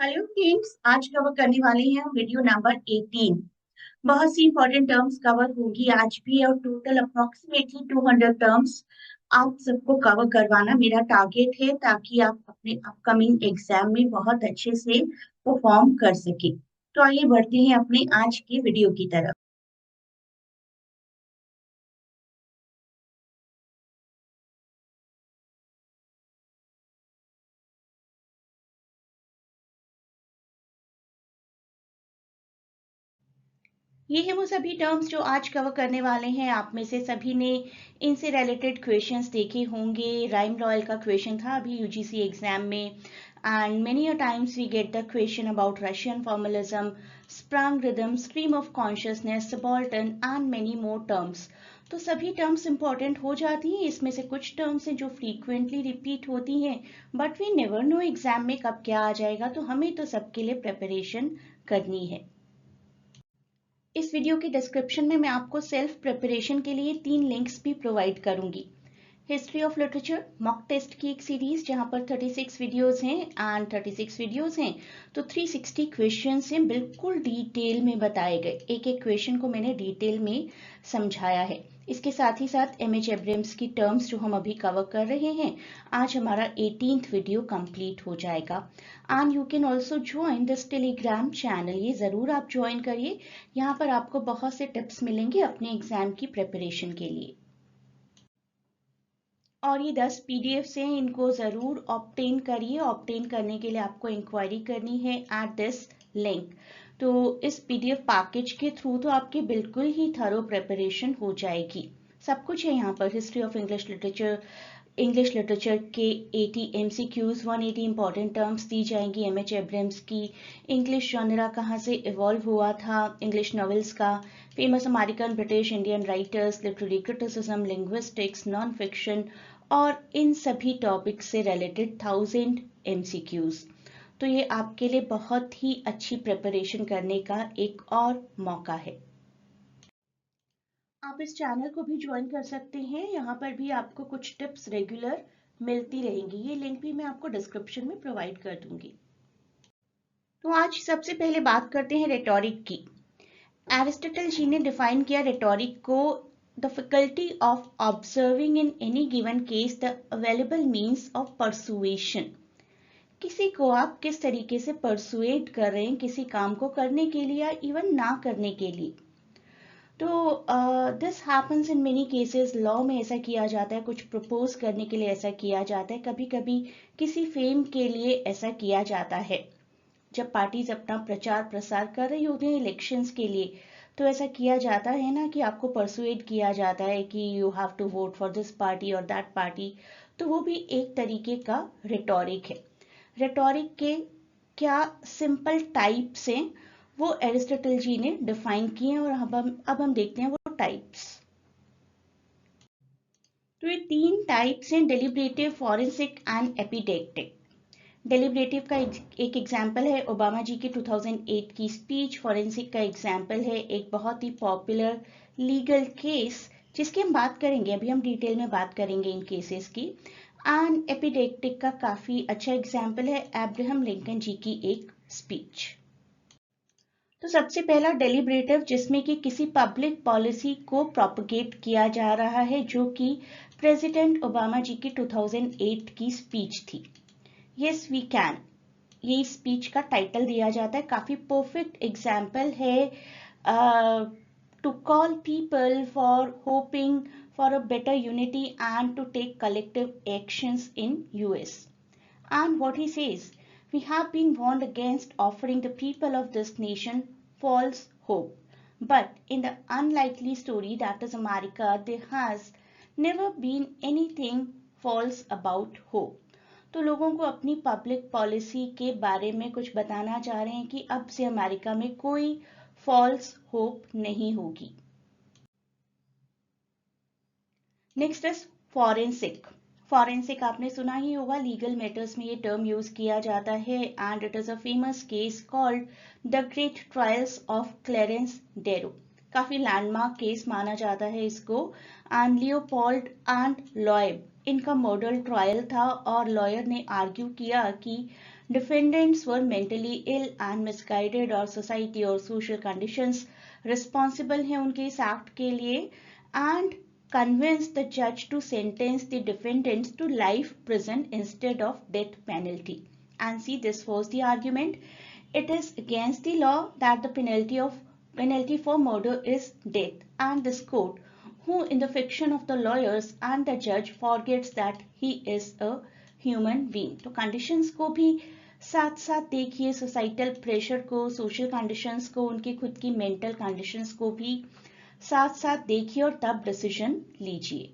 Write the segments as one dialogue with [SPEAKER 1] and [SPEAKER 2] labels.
[SPEAKER 1] Hello friends, आज cover करने वाले हैं वीडियो नंबर 18। बहुत सी इंपॉर्टेंट टर्म्स कवर होगी आज भी और टोटल अप्रोक्सीमेटली 200 टर्म्स आप सबको कवर करवाना मेरा टारगेट है, ताकि आप अपने अपकमिंग एग्जाम में बहुत अच्छे से परफॉर्म कर सके। तो आइए बढ़ते हैं अपने आज के वीडियो की तरफ। ये है वो सभी टर्म्स जो आज कवर करने वाले हैं। आप में से सभी ने इनसे रिलेटेड क्वेश्चंस देखे होंगे। राइम रॉयल का क्वेश्चन था अभी यूजीसी एग्जाम में। And many a times we get the question about Russian formalism, sprung rhythm, stream of consciousness, subaltern and many more terms. तो सभी टर्म्स इंपॉर्टेंट हो जाती हैं। इसमें से कुछ टर्म्स हैं जो फ्रीक्वेंटली रिपीट होती हैं, but we never know exam में कब क्या आ जाएगा, तो हमें तो सबके लिए प्रिपरेशन करनी है। इस वीडियो के डिस्क्रिप्शन में मैं आपको सेल्फ प्रिपरेशन के लिए 3 लिंक्स भी प्रोवाइड करूंगी। History of literature mock test की एक सीरीज जहां पर 36 वीडियोस हैं, एंड 36 वीडियोस हैं तो 360 क्वेश्चंस हैं, बिल्कुल डिटेल में बताए गए। एक एक क्वेश्चन को मैंने डिटेल में समझाया है। इसके साथ ही साथ एमएच एब्राम्स की टर्म्स जो हम अभी कवर कर रहे हैं, आज हमारा 18th वीडियो कंप्लीट हो जाएगा। And you can also join this Telegram channel, ये जरूर आप ज्वाइन करिए। यहाँ पर आपको बहुत से टिप्स मिलेंगे अपने एग्जाम की प्रिपरेशन के लिए। और ये 10 पीडीएफ्स हैं, इनको ज़रूर ऑब्टेन करिए। ऑब्टेन करने के लिए आपको इंक्वायरी करनी है एट दिस लिंक। तो इस पीडीएफ पैकेज के थ्रू तो आपकी बिल्कुल ही थरो प्रिपरेशन हो जाएगी। सब कुछ है यहाँ पर। हिस्ट्री ऑफ इंग्लिश लिटरेचर के 80 एमसीक्यूज, 180 इंपॉर्टेंट टर्म्स दी जाएंगी एमएच एब्राम्स की। इंग्लिश जॉनरा कहाँ से इवॉल्व हुआ था, इंग्लिश नॉवेल्स का, famous American British Indian writers, literary criticism, linguistics, non fiction, और इन सभी टॉपिक से रिलेटेड 1000 एमसीक्यूज। तो ये आपके लिए बहुत ही अच्छी प्रिपरेशन करने का एक और मौका है। आप इस चैनल को भी ज्वाइन कर सकते हैं। यहाँ पर भी आपको कुछ टिप्स रेगुलर मिलती रहेंगी। ये लिंक भी मैं आपको डिस्क्रिप्शन में प्रोवाइड कर दूंगी। तो आज सबसे पहले बात करते हैं रेटोरिक की। एरिस्टोटल जी ने डिफाइन किया रेटोरिक को: the faculty of observing in any given case the available means of persuasion. किसी को आप किस तरीके से परसुएट कर रहे हैं किसी काम को करने के लिए या इवन ना करने के लिए। तो this happens in many cases. Law में ऐसा किया जाता है, कुछ प्रपोज करने के लिए ऐसा किया जाता है, कभी कभी किसी फेम के लिए ऐसा किया जाता है। जब पार्टीज अपना प्रचार प्रसार कर रही होती हैं इलेक्शंस के लिए, तो ऐसा किया जाता है ना कि आपको परसुएट किया जाता है कि you have to vote for this party और दैट पार्टी। तो वो भी एक तरीके का रेटोरिक है। रेटोरिक के क्या सिंपल टाइप्स हैं, वो एरिस्टोटल जी ने डिफाइन किए हैं, और अब हम देखते हैं वो टाइप्स। तो ये 3 टाइप्स हैं: डेलिब्रेटिव, फॉरेंसिक एंड एपिडेक्टिक। डेलिब्रेटिव का एक एग्जाम्पल है ओबामा जी की 2008 की स्पीच। फॉरेंसिक का एग्जाम्पल है एक बहुत ही पॉपुलर लीगल केस जिसकी हम बात करेंगे, अभी हम डिटेल में बात करेंगे इन केसेस की। एंड एपिडेक्टिक का काफी अच्छा एग्जाम्पल है अब्राहम लिंकन जी की एक स्पीच। तो सबसे पहला डेलिब्रेटिव, जिसमें कि किसी पब्लिक पॉलिसी को प्रोपगेट किया जा रहा है, जो कि प्रेसिडेंट ओबामा जी की 2008 की स्पीच थी। यस वी कैन, ये स्पीच का टाइटल दिया जाता है। काफी परफेक्ट एग्जाम्पल है to call people for hoping for a better unity and to take collective actions in US. And what he says, we have been warned against offering the people of this nation false hope. But in the unlikely story that is America, there has never been anything false about hope. तो लोगों को अपनी public policy के बारे में कुछ बताना चाह रहे हैं कि अब से अमेरिका में कोई फॉल्स होप नहीं होगी। Next is forensic. फॉरेंसिक आपने सुना ही होगा, लीगल मैटर्स में ये टर्म यूज किया जाता है। And it is a famous case called the great trials of Clarence Darrow. काफी लैंडमार्क केस माना जाता है इसको। एंड लियोपोल्ड एंड लॉयब इनका मॉडल ट्रायल था और लॉयर ने आर्ग्यू किया कि defendants were mentally ill and misguided और सोसाइटी और सोशल कंडीशंस रिस्पॉन्सिबल हैं उनके इस एक्ट के लिए and convinced the judge to sentence the defendants to life prison instead of death penalty. And see, this was the argument. It is against the law that the penalty for murder is death, and this court, who in the fiction of the lawyers and the judge forgets that he is a human being. तो conditions को भी साथ साथ देखिए, societal pressure को, social conditions को, उनकी खुद की मेंटल कंडीशंस को भी साथ साथ देखिए और तब डिसीजन लीजिए.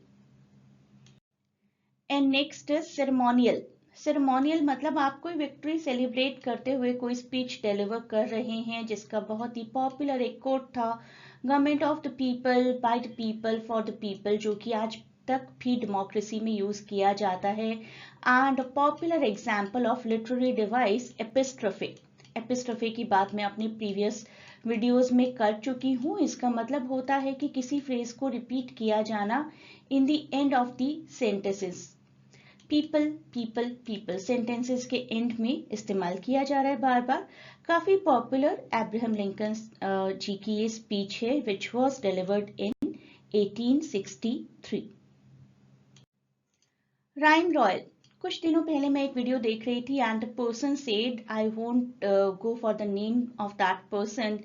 [SPEAKER 1] And next is ceremonial. Ceremonial मतलब आप कोई विक्ट्री सेलिब्रेट करते हुए कोई स्पीच डिलीवर कर रहे हैं, जिसका बहुत ही पॉपुलर एक कोट था, government of the people, by the people, for the people, जो कि आज तक भी डेमोक्रेसी में यूज किया जाता है. And popular example of literary device epistrophe. Epistrophe की बात मैं अपने प्रीवियस वीडियोस में कर चुकी हूँ. इसका मतलब होता है कि किसी फ्रेज को रिपीट किया जाना in the end of the sentences. People people people sentences के एंड में इस्तेमाल किया जा रहा है बार बार. काफी पॉपुलर अब्राहम लिंकन जी की ये स्पीच है which was delivered in 1863. Rhyme royal. कुछ दिनों पहले मैं एक वीडियो देख रही थी and the person said, I won't go for the name of that person,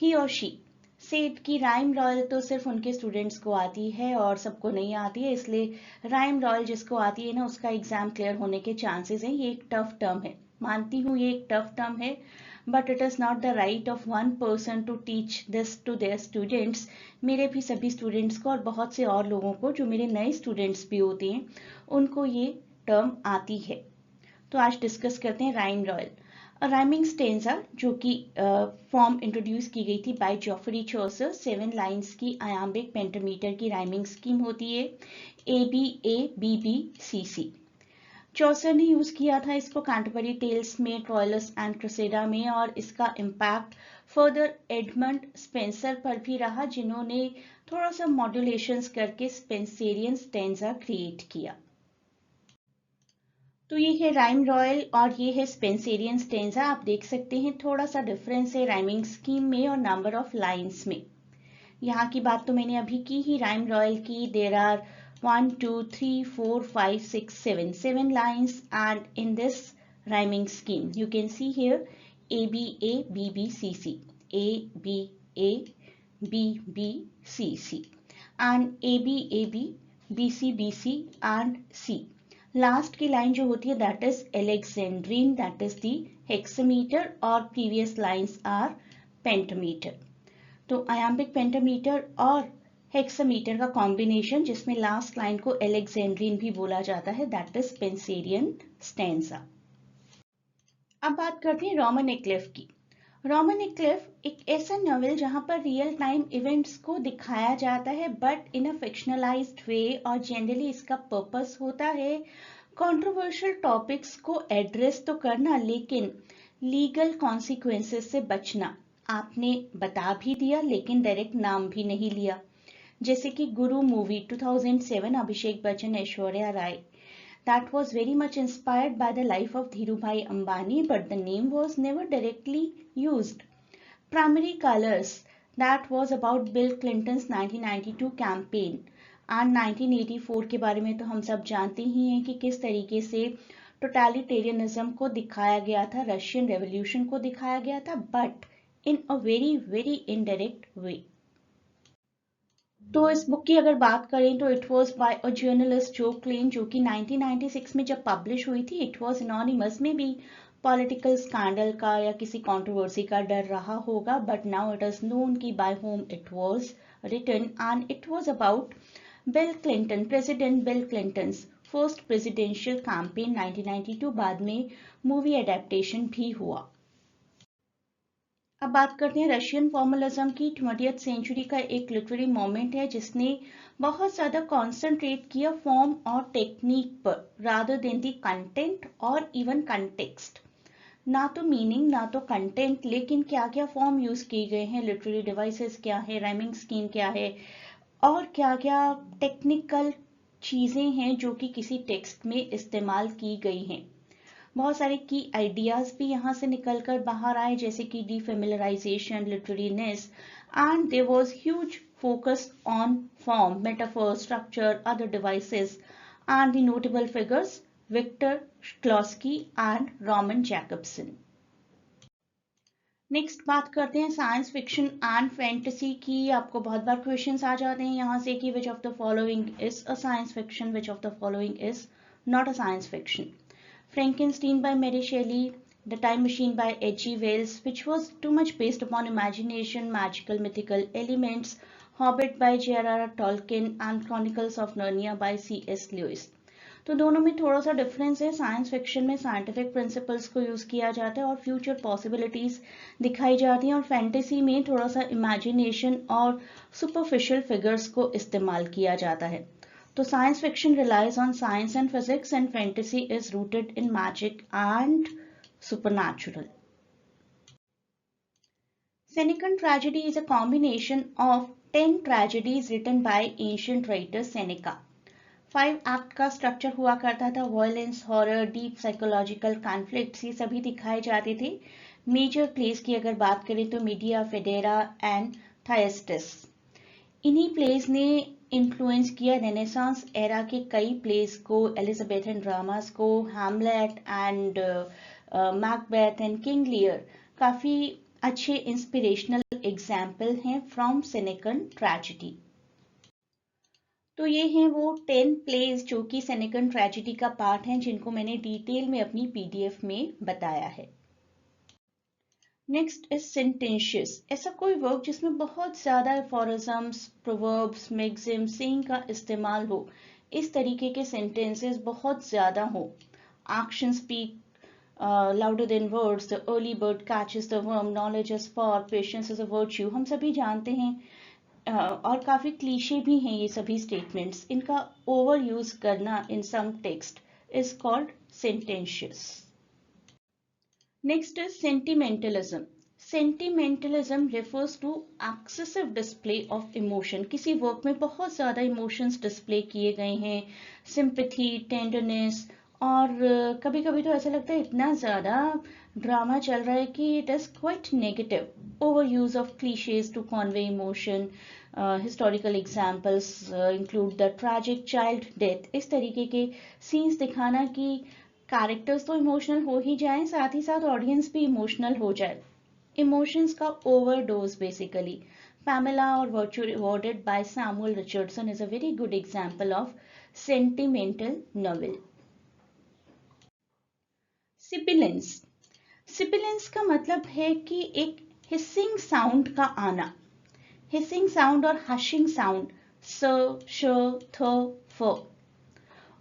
[SPEAKER 1] he और शी सेड कि राइम रॉयल तो सिर्फ उनके स्टूडेंट्स को आती है और सबको नहीं आती है, इसलिए राइम रॉयल जिसको आती है ना उसका एग्जाम क्लियर होने के चांसेस हैं. ये एक टफ टर्म है, मानती हूँ ये एक टफ टर्म है, but it is not the right of one person to teach this to their students. मेरे भी सभी स्टूडेंट्स को और बहुत से और लोगों को जो मेरे नए स्टूडेंट्स भी होते हैं उनको ये टर्म आती है. तो आज डिस्कस करते हैं राइम रॉयल. राइमिंग स्टेंजा जो कि फॉर्म इंट्रोड्यूस की गई थी बाय जॉफरी चॉसर. 7 लाइंस की आयाम्बिक पेंटामीटर की राइमिंग स्कीम होती है, ABABBCC. चॉसर ने यूज किया था इसको कैंटरबरी टेल्स में, ट्रॉयलस एंड क्रुसेडा में, और इसका इम्पैक्ट फर्दर एडमंड स्पेंसर पर भी रहा, जिन्होंने थोड़ा सा मॉड्यूलेशंस करके स्पेंसेरियन स्टेंजा क्रिएट किया. तो ये है राइम रॉयल और ये है स्पेंसेरियन स्टेंजा. आप देख सकते हैं थोड़ा सा डिफरेंस है राइमिंग स्कीम में और नंबर ऑफ लाइंस में. यहाँ की बात तो मैंने अभी की ही राइम रॉयल की. There are 1 2 3 4 5 6 7 lines and in this rhyming scheme you can see here ABABBCC, ABABBCC and ABABBCBC and C. Last की लाइन जो होती है that is Alexandrine, that is the hexameter, और प्रीवियस लाइंस आर पेंटामीटर. तो iambic pentameter और hexameter का combination जिसमें last line को एलेक्जेंड्रीन भी बोला जाता है, दैट इज स्पेंसेरियन स्टेंजा. अब बात करते हैं रोमन एक्लिफ की. रोमन एक्लिफ एक ऐसा नॉवेल जहां पर रियल टाइम इवेंट्स को दिखाया जाता है बट इन अ फिक्शनलाइज्ड वे, और जनरली इसका पर्पस होता है कंट्रोवर्शियल टॉपिक्स को एड्रेस तो करना लेकिन लीगल कॉन्सिक्वेंसेस से बचना. आपने बता भी दिया लेकिन डायरेक्ट नाम भी नहीं लिया, जैसे कि Guru movie 2007, Abhishek Bachchan, Aishwarya Rai. That was very much inspired by the life of Dhirubhai Ambani, but the name was never directly used. Primary Colors, that was about Bill Clinton's 1992 campaign. And 1984 के बारे में तो हम सब जानते ही हैं कि किस तरीके से टोटलिटेरियनिज्म को दिखाया गया था, रशियन रेवोल्यूशन को दिखाया गया था, but in a very very indirect way. तो इस बुक की अगर बात करें तो it was by a journalist जो क्लेन, जो कि 1996 में जब पब्लिश हुई थी. इट वाज एनोनिमस, में भी पॉलिटिकल स्कैंडल का या किसी कंट्रोवर्सी का डर रहा होगा, but now it is known कि by whom it was written. And it was about Bill Clinton, president Bill Clinton's first presidential campaign 1992. बाद में मूवी एडेप्टेशन भी हुआ. अब बात करते हैं रशियन फॉर्मलिज्म की. 20th सेंचुरी का एक लिटरेरी मोमेंट है जिसने बहुत ज्यादा कॉन्सेंट्रेट किया फॉर्म और टेक्निक पर रादर देन दी कंटेंट और इवन कंटेक्स्ट. ना तो मीनिंग ना तो कंटेंट, लेकिन क्या क्या फॉर्म यूज किए गए हैं, लिटरेरी डिवाइसेस क्या है, राइमिंग स्कीम क्या है, और क्या क्या टेक्निकल चीज़ें हैं जो कि किसी टेक्स्ट में इस्तेमाल की गई हैं। बहुत सारे की आइडियाज भी यहाँ से निकलकर बाहर आए, जैसे कि defamiliarization, literariness, and there was huge focus on form, metaphor, structure, other devices, and the notable figures Victor Shklovsky and Roman Jakobson. Next बात करते हैं साइंस फिक्शन एंड फैंटेसी की। आपको बहुत बार क्वेश्चंस आ जाते हैं यहाँ से कि which of the following is a science fiction, which of the following is not a science fiction. फ्रैंकेनस्टीन by Mary Shelley, The Time Machine by H.G. Wells, which was too much based upon imagination, magical, mythical elements, Hobbit by J.R.R. Tolkien, and Chronicles of Narnia by C.S. Lewis. तो दोनों में थोड़ा सा difference है। Science fiction में scientific principles को use किया जाता है और फ्यूचर पॉसिबिलिटीज दिखाई जाती हैं, और फैंटेसी में थोड़ा सा इमेजिनेशन और सुपरफिशियल फिगर्स को इस्तेमाल किया जाता है। तो science fiction relies on science and physics, and fantasy is rooted in magic and supernatural. Senecan tragedy is a combination of 10 tragedies written by ancient writer Seneca. 5 act का structure हुआ करता था। Violence, horror, deep psychological conflicts, ये सभी दिखाए जाते थे। Major place की अगर बात करें तो मीडिया, फेडेरा एंड थायस्टिस। इन्हीं प्लेस ने इन्फ्लुएंस किया रेनेसांस एरा के कई प्लेस को, एलिजाबेथन ड्रामास को, Hamlet and Macbeth and King Lear काफी अच्छे इंस्पिरेशनल एग्जाम्पल हैं फ्रॉम सेनेकन ट्रेजेडी। तो ये हैं वो 10 प्लेस जो कि सेनेकन ट्रेजेडी का पार्ट हैं, जिनको मैंने डिटेल में अपनी पीडीएफ में बताया है। Next is sententious. ऐसा कोई वर्क जिसमें बहुत ज्यादा एफोरिज्म्स, प्रोवर्ब्स, मैक्सिम्स, सेइंग का इस्तेमाल हो, इस तरीके के सेंटेंसेस बहुत ज्यादा हो। Action speak louder than words, the early bird catches the worm, knowledge is power, patience is a virtue, हम सभी जानते हैं और काफी क्लीशे भी हैं ये सभी स्टेटमेंट्स। इनका ओवर यूज करना in some text is called sententious. Next is sentimentalism. Sentimentalism refers to excessive display of emotion. किसी वर्क में बहुत ज़्यादा इमोशंस डिस्प्ले किए गए हैं, सिंपैथी, टेंडरनेस, और कभी कभी तो ऐसा लगता है इतना ज़्यादा ड्रामा चल रहा है कि it is quite negative. Over use of cliches to convey emotion. Historical examples include the tragic child death. इस तरीके के सीन्स दिखाना कि कैरेक्टर्स तो इमोशनल हो ही जाएं, साथ ही साथ ऑडियंस भी इमोशनल हो जाए। इमोशंस का ओवरडोज बेसिकली। पैमेला और virtue rewarded by Samuel Richardson is a very good example of sentimental novel. Sibilance. Sibilance का मतलब है कि एक हिसिंग साउंड का आना। हिसिंग साउंड और हशिंग साउंड, स, श, थ, फ,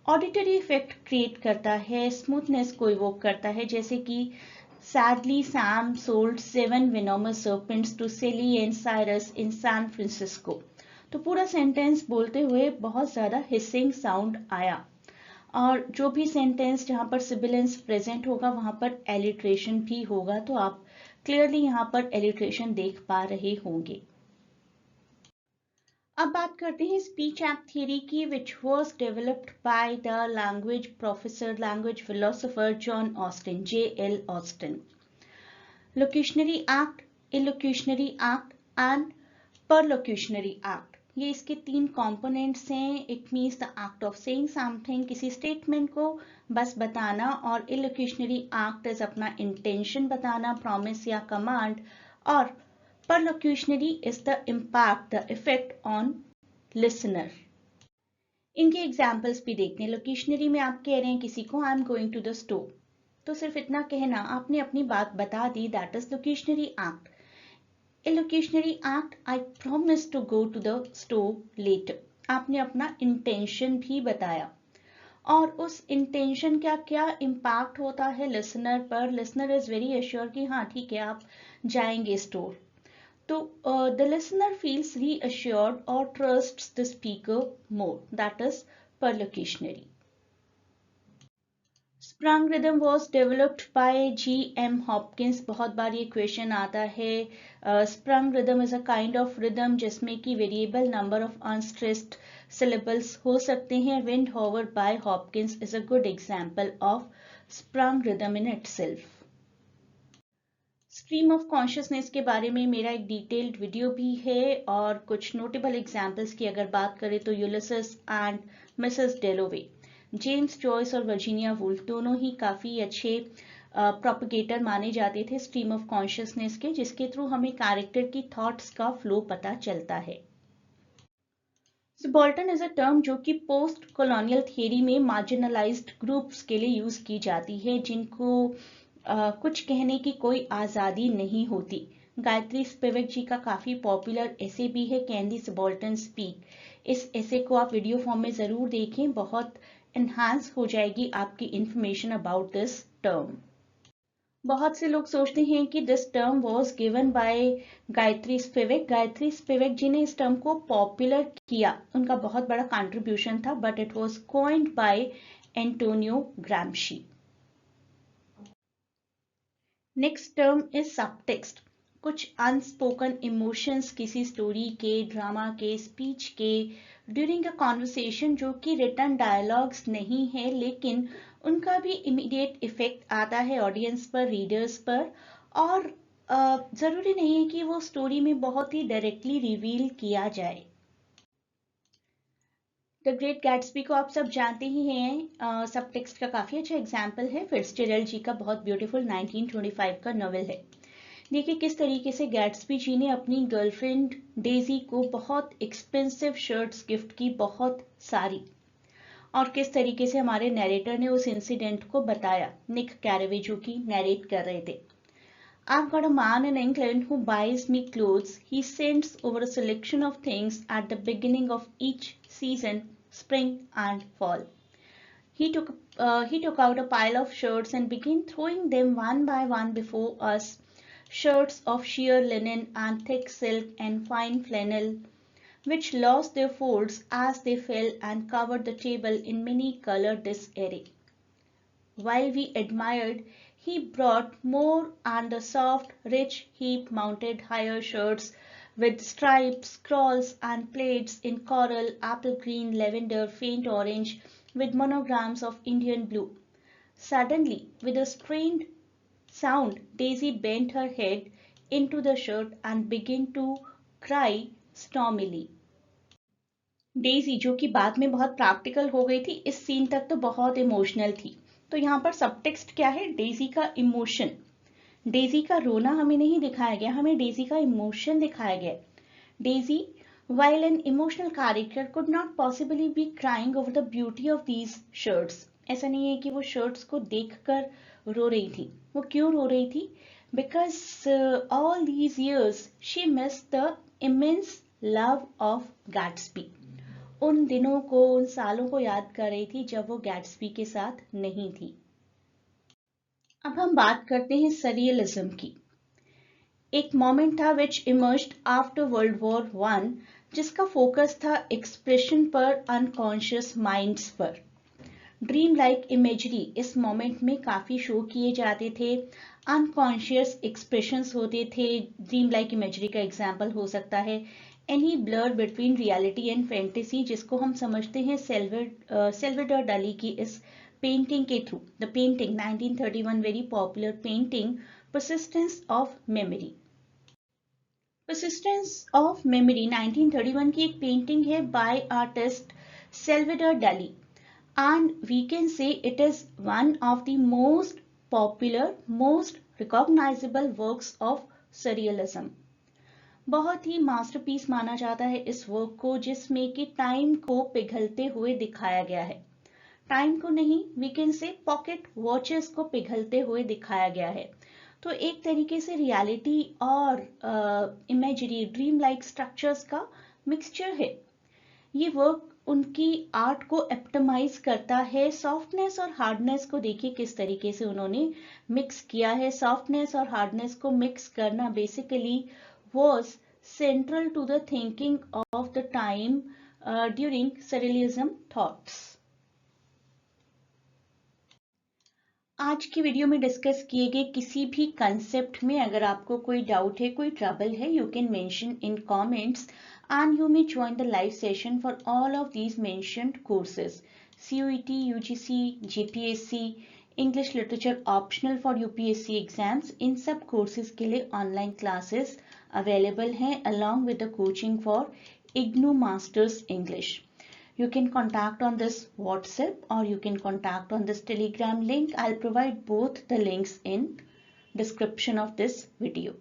[SPEAKER 1] ऑडिटरी इफेक्ट क्रिएट करता है, स्मूथनेस को इवोक करता है, जैसे कि sadly Sam sold 7 venomous serpents to Sally and Cyrus in San Francisco। तो पूरा सेंटेंस बोलते हुए बहुत ज्यादा हिसिंग साउंड आया। और जो भी सेंटेंस जहां पर सिबिलेंस प्रेजेंट होगा वहां पर एलिट्रेशन भी होगा, तो आप क्लियरली यहां पर एलिट्रेशन देख पा रहे होंगे। अब बात करते हैं स्पीच एक्ट थियरी की, which was developed by the language professor, language philosopher John Austin, J.L. Austin. Locutionary act, illocutionary act and perlocutionary act, ये इसके 3 कंपोनेंट्स हैं। It means the act of saying something, किसी statement को बस बताना, और illocutionary act is अपना intention बताना, प्रॉमिस या कमांड, और perlocutionary is the impact, the effect on listener. इनके एग्जाम्पल्स भी देखते हैं। लोक्यूशनरी में आप कह रहे हैं किसी को, I am going to the store, तो सिर्फ इतना कहना, आपने अपनी बात बता दी, that is locutionary act. Illocutionary act, I promise to go to the store later, आपने अपना इंटेंशन भी बताया, और उस इंटेंशन का क्या इम्पैक्ट होता है लिसनर पर। लिसनर इज वेरी अश्योर कि हाँ ठीक है आप जाएंगे स्टोर, तो the listener feels reassured or trusts the speaker more, that is perlocutionary. Sprung rhythm was developed by G.M. Hopkins. बहुत बार ये क्वेश्चन आता है। Sprung rhythm is a kind of rhythm जिसमें कि variable number of unstressed syllables हो सकते हैं। Windhover by Hopkins is a good example of sprung rhythm in itself. Stream of consciousness के बारे में मेरा एक डिटेल्ड वीडियो भी है, और कुछ नोटेबल एग्जाम्पल्स की अगर बात करें तो Ulysses and Mrs Dalloway, James Joyce और वर्जीनिया वुल्फ दोनों ही काफ़ी अच्छे प्रोपगेटर माने जाते थे स्ट्रीम ऑफ कॉन्शियसनेस के, जिसके थ्रू हमें कैरेक्टर की थॉट्स का फ्लो पता चलता है। सबाल्टर्न इज अ टर्म जो कि पोस्ट कॉलोनियल थियरी में मार्जिनलाइज्ड ग्रुप्स के लिए यूज की जाती है, जिनको कुछ कहने की कोई आज़ादी नहीं होती। गायत्री स्पिवक जी का काफ़ी पॉपुलर ऐसे भी है, कैन द सबाल्टर्न स्पीक। इस ऐसे को आप वीडियो फॉर्म में ज़रूर देखें, बहुत एनहांस हो जाएगी आपकी इंफॉर्मेशन अबाउट दिस टर्म। बहुत से लोग सोचते हैं कि this term was given by Gayatri Spivak. Gayatri Spivak ji ने इस टर्म को पॉपुलर किया, उनका बहुत बड़ा कंट्रीब्यूशन था, but it was coined by Antonio Gramsci. Next term is subtext. कुछ अनस्पोकन इमोशंस किसी स्टोरी के, ड्रामा के, स्पीच के ड्यूरिंग अ कॉन्वर्सेशन जो कि रिटन डायलॉग्स नहीं है, लेकिन उनका भी इमीडिएट इफेक्ट आता है ऑडियंस पर, रीडर्स पर, और ज़रूरी नहीं है कि वो स्टोरी में बहुत ही डायरेक्टली रिवील किया जाए। द ग्रेट गैट्सबी को आप सब जानते ही हैं, सब टेक्स्ट का काफ़ी अच्छा एग्जाम्पल है। फिट्जजेरल्ड जी का बहुत ब्यूटीफुल 1925 का नॉवेल है। देखिए किस तरीके से गैट्सबी जी ने अपनी गर्लफ्रेंड डेजी को बहुत एक्सपेंसिव शर्ट्स गिफ्ट की, बहुत सारी, और किस तरीके से हमारे नैरेटर ने उस इंसिडेंट को बताया। निक कैरेवे जो कि नैरेट कर रहे थे। I've got a man in England who buys me clothes. He sends over a selection of things at the beginning of each season, spring and fall. He took out a pile of shirts and began throwing them one by one before us. Shirts of sheer linen and thick silk and fine flannel, which lost their folds as they fell and covered the table in many-colored disarray. While we admired, he brought more, and the soft, rich heap-mounted higher shirts with stripes, scrolls, and plaits in coral, apple green, lavender, faint orange, with monograms of Indian blue. Suddenly, with a strained sound, Daisy bent her head into the shirt and began to cry stormily. Daisy जो कि बाद में बहुत practical हो गई थी, इस scene तक तो बहुत इमोशनल थी। तो यहाँ पर सबटेक्स्ट क्या है? डेजी का इमोशन। डेजी का रोना हमें नहीं दिखाया गया, हमें डेजी का इमोशन दिखाया गया। Daisy while an emotional character could not possibly be crying over the beauty of these shirts. ऐसा नहीं है कि वो शर्ट्स को देखकर रो रही थी। वो क्यों रो रही थी? Because all these years she missed the immense love of Gatsby. उन दिनों को, उन सालों को याद कर रही थी जब वो गैट्सबी के साथ नहीं थी। अब हम बात करते हैं सरियलिज्म की। एक मोमेंट था which emerged after world war one, जिसका फोकस था एक्सप्रेशन पर, अनकॉन्शियस माइंड्स पर। ड्रीम लाइक इमेजरी इस मोमेंट में काफ़ी शो किए जाते थे। अनकॉन्शियस एक्सप्रेशंस होते थे। ड्रीम लाइक इमेजरी का एग्जाम्पल हो सकता है any blur between reality and fantasy, जिसको हम समझते हैं सेल्वाडोर डाली की इस पेंटिंग के through. The painting 1931 very popular painting, persistence of memory. Persistence of memory 1931 की एक पेंटिंग है बाय आर्टिस्ट सेल्वाडोर डाली, and we can say it is one of the most popular, most recognizable works of surrealism. बहुत ही masterpiece माना जाता है इस work को, जिसमें कि टाइम को पिघलते हुए दिखाया गया है। टाइम को नहीं, we can see pocket watches को पिघलते हुए दिखाया गया है। तो एक तरीके से रियलिटी और इमेजरी, ड्रीम लाइक स्ट्रक्चर्स का मिक्सचर है। ये वर्क उनकी आर्ट को एप्टमाइज करता है। सॉफ्टनेस और हार्डनेस को देखिए किस तरीके से उन्होंने मिक्स किया है। सॉफ्टनेस और हार्डनेस को मिक्स करना basically was central to the thinking of the time during surrealism thoughts. आज की वीडियो में डिस्कस किए गए किसी भी कंसेप्ट में अगर आपको कोई डाउट है, कोई ट्रबल है, you can mention in comments and you may join the live session for all of these mentioned courses: CUET, UGC, GPSC, English Literature optional for UPSC exams. इन सब courses के लिए online classes available हैं along with the coaching for IGNOU Masters English. You can contact on this WhatsApp or you can contact on this Telegram link. I'll provide both the links in description of this video.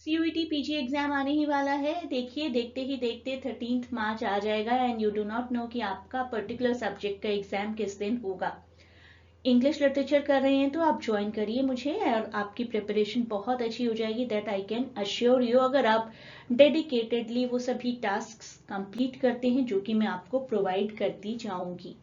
[SPEAKER 1] CUET PG exam आने ही वाला है। देखिए, देखते ही देखते 13 मार्च आ जाएगा and you do not know कि आपका particular subject का एग्जाम किस दिन होगा। इंग्लिश लिटरेचर कर रहे हैं तो आप ज्वाइन करिए मुझे और आपकी प्रिपरेशन बहुत अच्छी हो जाएगी, that I can assure you, अगर आप डेडिकेटेडली वो सभी टास्क कंप्लीट करते हैं जो कि मैं आपको प्रोवाइड करती जाऊंगी।